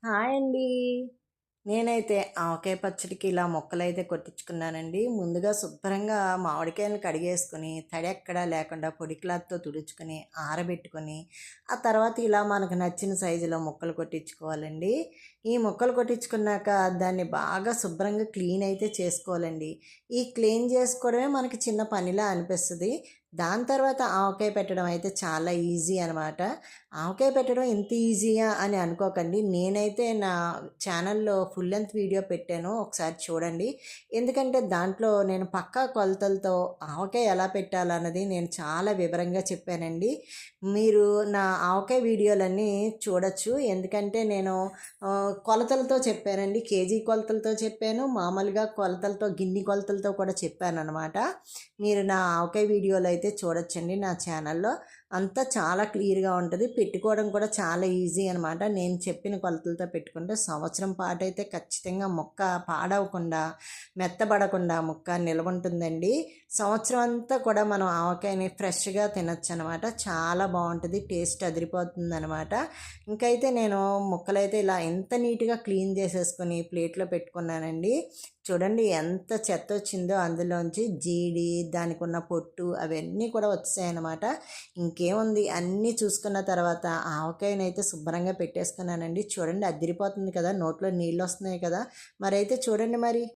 Hi అండి. నేనైతే ఆవకాయ పచ్చడికి ఇలా ముక్కలైతే కొట్టించుకున్నానండి. ముందుగా శుభ్రంగా మామిడికాయలను కడిగేసుకొని, తడెక్కడా లేకుండా పొడి క్లాత్‌తో తుడుచుకొని, ఆరబెట్టుకొని, ఆ తర్వాత ఇలా మనకు నచ్చిన సైజులో ముక్కలు కొట్టించుకోవాలండి. ఈ ముక్కలు కొట్టించుకున్నాక దాన్ని బాగా శుభ్రంగా క్లీన్ అయితే చేసుకోవాలండి. ఈ క్లీన్ చేసుకోవడమే మనకి చిన్న పనిలా అనిపిస్తది. దాని తర్వాత ఆవకాయ పెట్టడం అయితే చాలా ఈజీ అనమాట. ఆవకాయ పెట్టడం ఇంత ఈజీయా అని అనుకోకండి. నేనైతే నా ఛానల్‌లో ఫుల్ లెంత్ వీడియో పెట్టాను. ఒకసారి చూడండి. ఎందుకంటే దాంట్లో నేను పక్కా కొలతలతో ఆవకాయ ఎలా పెట్టాలన్నది నేను చాలా వివరంగా చెప్పానండి. మీరు నా ఆవకాయ వీడియోలన్నీ చూడొచ్చు. ఎందుకంటే నేను కొలతలతో చెప్పానండి. కేజీ కొలతలతో చెప్పాను. మామూలుగా కొలతలతో గిన్ని కొలతలతో కూడా చెప్పాననమాట. మీరు నా ఆవకాయ వీడియోలు అయితే చూడొచ్చండి నా ఛానల్‌లో. అంతా చాలా క్లియర్‌గా ఉంటది. పెట్టుకోవడం కూడా చాలా ఈజీ అనమాట. నేను చెప్పిన కొలతలతో పెట్టుకుంటే సంవత్సరం పాటైతే ఖచ్చితంగా మొక్క పాడవకుండా, మెత్తబడకుండా ముక్క నిలవుంటుందండి. సంవత్సరం అంతా కూడా మనం ఆవకాయని ఫ్రెష్‌గా తినొచ్చనమాట. చాలా బావుంటది. టేస్ట్ అదిరిపోతుందనమాట. ఇంకైతే నేను ముక్కలైతే ఇలా ఎంత నీట్‌గా క్లీన్ చేసేసుకొని ప్లేట్‌లో పెట్టుకున్నానండి. చూడండి ఎంత చెత్తొచ్చిందో అందులోంచి జీడి, దానికున్న పొట్టు అవన్నీ కూడా వచ్చేసాయనమాట. ఇంకేముంది అన్నీ చూసుకున్న తర్వాత ఆవకాయనైతే శుభ్రంగా పెట్టేసుకున్నానండి. చూడండి అద్దిరిపోతుంది కదా! నోట్లో నీళ్ళొస్తున్నాయి కదా! మరైతే చూడండి మరి.